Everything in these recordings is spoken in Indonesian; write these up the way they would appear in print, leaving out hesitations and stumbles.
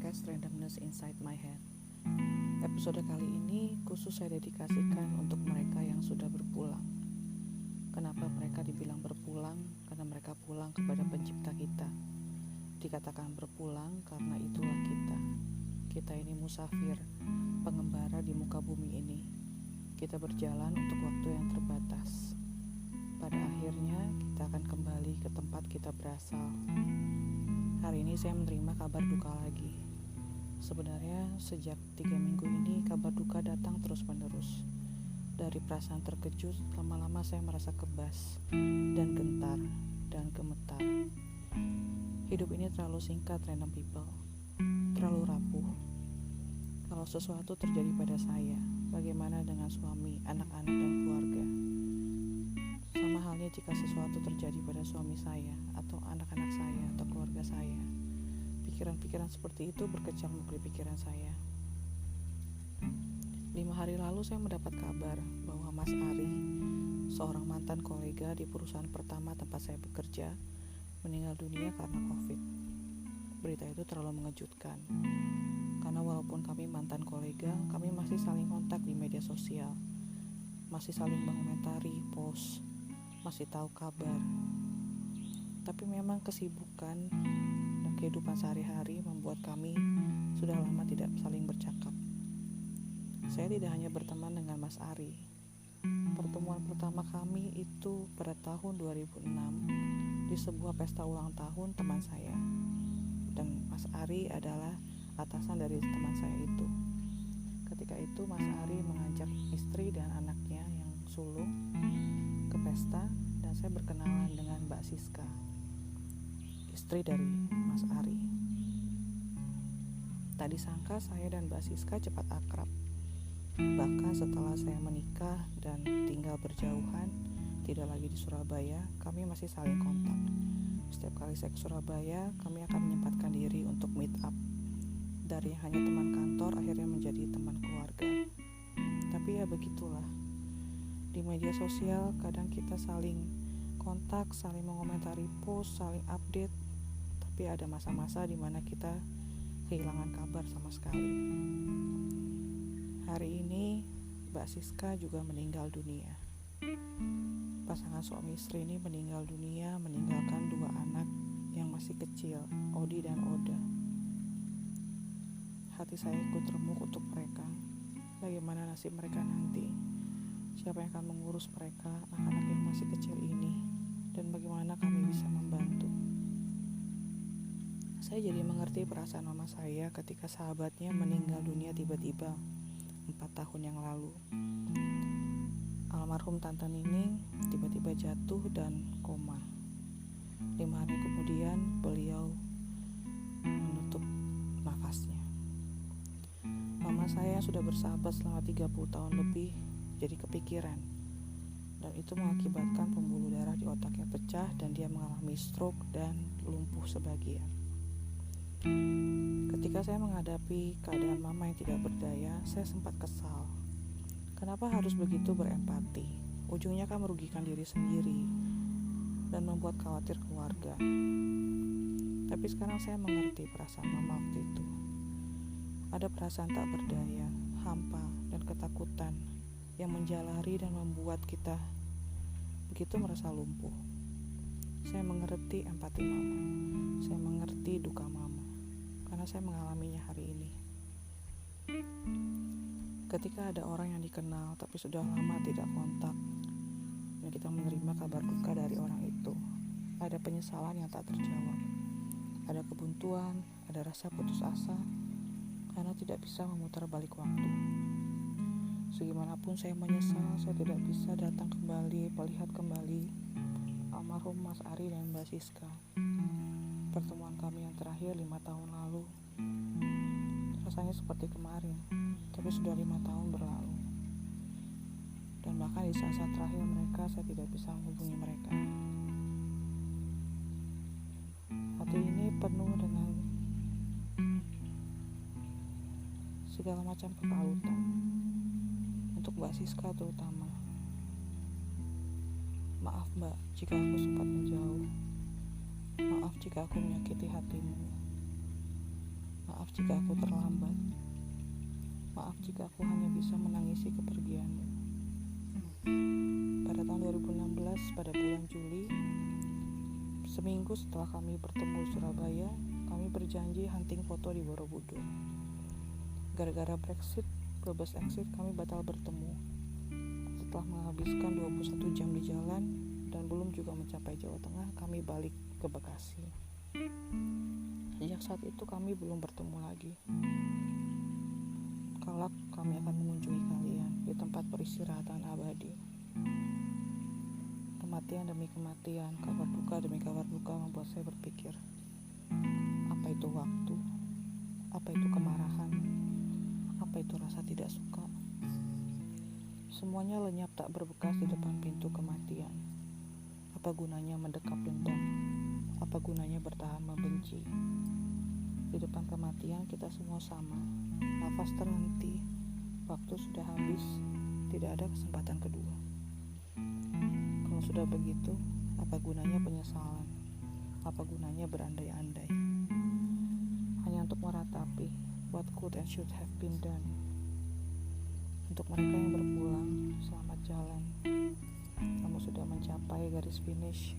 podcast Randomness Inside My Head. Episode kali ini khusus saya dedikasikan untuk mereka yang sudah berpulang. Kenapa mereka dibilang berpulang? Karena mereka pulang kepada pencipta kita. Dikatakan berpulang karena itulah kita. Kita ini musafir, pengembara di muka bumi ini. Kita berjalan untuk waktu yang terbatas. Pada akhirnya kita akan kembali ke tempat kita berasal. Hari ini saya menerima kabar duka lagi. Sebenarnya sejak 3 minggu ini kabar duka datang terus menerus. Dari perasaan terkejut, lama-lama saya merasa kebas dan gentar dan gemetar. Hidup ini terlalu singkat, random people. Terlalu rapuh. Kalau sesuatu terjadi pada saya, bagaimana dengan suami, anak-anak, dan keluarga? Sama halnya jika sesuatu terjadi pada suami saya, atau anak-anak saya, atau keluarga saya. Pikiran-pikiran seperti itu berkecamuk di pikiran saya. 5 hari lalu saya mendapat kabar bahwa Mas Ari, seorang mantan kolega di perusahaan pertama tempat saya bekerja, meninggal dunia karena COVID. Berita itu terlalu mengejutkan. Karena walaupun kami mantan kolega, kami masih saling kontak di media sosial. Masih saling mengomentari post, masih tahu kabar. Tapi memang kesibukan dan kehidupan sehari-hari membuat kami sudah lama tidak saling bercakap. Saya tidak hanya berteman dengan Mas Ari. Pertemuan pertama kami itu pada tahun 2006 di sebuah pesta ulang tahun teman saya. Dan Mas Ari adalah atasan dari teman saya itu. Ketika itu Mas Ari mengajak istri dan anaknya yang sulung ke pesta dan saya berkenalan dengan Mbak Siska, istri dari Mas Ari. Tak disangka saya dan Mbak Siska cepat akrab. Bahkan setelah saya menikah dan tinggal berjauhan, tidak lagi di Surabaya, kami masih saling kontak. Setiap kali saya ke Surabaya, kami akan menyempatkan diri untuk meet up. Dari hanya teman kantor akhirnya menjadi teman keluarga. Tapi ya begitulah. Di media sosial kadang kita saling kontak, saling mengomentari post, saling update. Tapi ada masa-masa di mana kita kehilangan kabar sama sekali. Hari ini Mbak Siska juga meninggal dunia. Pasangan suami istri ini meninggal dunia meninggalkan 2 anak yang masih kecil, Odi dan Oda. Hati saya ikut remuk untuk mereka. Bagaimana nasib mereka nanti? Siapa yang akan mengurus mereka, anak-anak yang masih kecil ini? Dan bagaimana kami bisa membantu? Saya jadi mengerti perasaan mama saya ketika sahabatnya meninggal dunia tiba-tiba 4 tahun yang lalu. Almarhum Tante Nining tiba-tiba jatuh dan koma. 5 hari kemudian beliau menutup nafasnya. Mama saya sudah bersahabat selama 30 tahun lebih jadi kepikiran. Dan itu mengakibatkan pembuluh darah di otaknya pecah dan dia mengalami stroke dan lumpuh sebagian. Ketika saya menghadapi keadaan mama yang tidak berdaya, saya sempat kesal. Kenapa harus begitu berempati? Ujungnya kan merugikan diri sendiri dan membuat khawatir keluarga. Tapi sekarang saya mengerti perasaan mama waktu itu. Ada perasaan tak berdaya, hampa, dan ketakutan yang menjalari dan membuat kita begitu merasa lumpuh. Saya mengerti empati mama. Saya mengerti duka mama. Karena saya mengalaminya hari ini. Ketika ada orang yang dikenal tapi sudah lama tidak kontak, dan kita menerima kabar duka dari orang itu, ada penyesalan yang tak terjawab. Ada kebuntuan, ada rasa putus asa, karena tidak bisa memutar balik waktu. Segimanapun saya menyesal, saya tidak bisa datang kembali, melihat kembali almarhum Mas Ari dan Mbak Siska. Pertemuan kami yang terakhir 5 tahun lalu. Rasanya seperti kemarin, tapi sudah 5 tahun berlalu. Dan bahkan di saat-saat terakhir mereka, saya tidak bisa menghubungi mereka. Hati ini penuh dengan segala macam kekalutan. Untuk Mbak Siska terutama. Maaf Mbak, jika aku sempat menjauh. Maaf jika aku menyakiti hatimu. Maaf jika aku terlambat. Maaf jika aku hanya bisa menangisi kepergianmu. Pada tahun 2016, pada bulan Juli, seminggu setelah kami bertemu di Surabaya, kami berjanji hunting foto di Borobudur. Gara-gara Brexit, bebas exit, kami batal bertemu. Setelah menghabiskan 21 jam di jalan dan belum juga mencapai Jawa Tengah, kami balik ke Bekasi. Sejak saat itu kami belum bertemu lagi. Kelak kami akan mengunjungi kalian di tempat peristirahatan abadi. Kematian demi kematian, kabar duka demi kabar duka membuat saya berpikir, apa itu waktu? Apa itu kemarahan? Apa itu rasa tidak suka? Semuanya lenyap tak berbekas di depan pintu kematian. Apa gunanya mendekap dendam? Apa gunanya bertahan membenci? Di depan kematian kita semua sama. Nafas terhenti, waktu sudah habis, tidak ada kesempatan kedua. Kalau sudah begitu, apa gunanya penyesalan? Apa gunanya berandai-andai? Hanya untuk meratapi what could and should have been done. Untuk mereka yang berpulang, selamat jalan. Kamu sudah mencapai garis finish.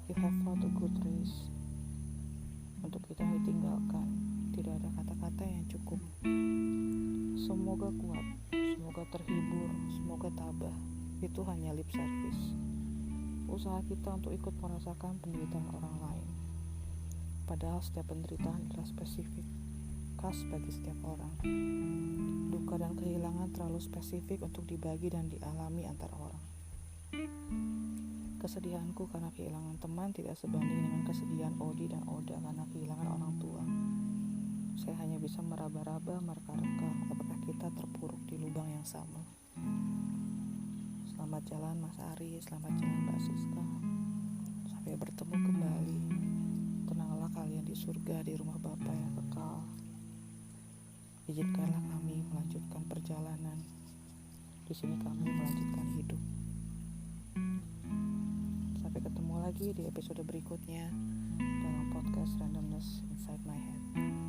You have fought a good race. Untuk kita yang ditinggalkan, tidak ada kata-kata yang cukup. Semoga kuat, semoga terhibur, semoga tabah. Itu hanya lip service. Usaha kita untuk ikut merasakan penderitaan orang lain. Padahal setiap penderitaan adalah spesifik, khas bagi setiap orang. Duka dan kehilangan terlalu spesifik untuk dibagi dan dialami antar orang. Kesedihanku karena kehilangan teman tidak sebanding dengan kesedihan Odi dan Oda karena kehilangan orang tua. Saya hanya bisa meraba-raba, mereka-reka apakah kita terpuruk di lubang yang sama. Selamat jalan Mas Ari, selamat jalan Mbak Siska. Sampai bertemu kembali. Tenanglah kalian di surga, di rumah Bapa yang kekal. Izinkanlah kami melanjutkan perjalanan. Di sini kami melanjutkan hidup. Sampai ketemu lagi di episode berikutnya dalam podcast Randomness Inside My Head.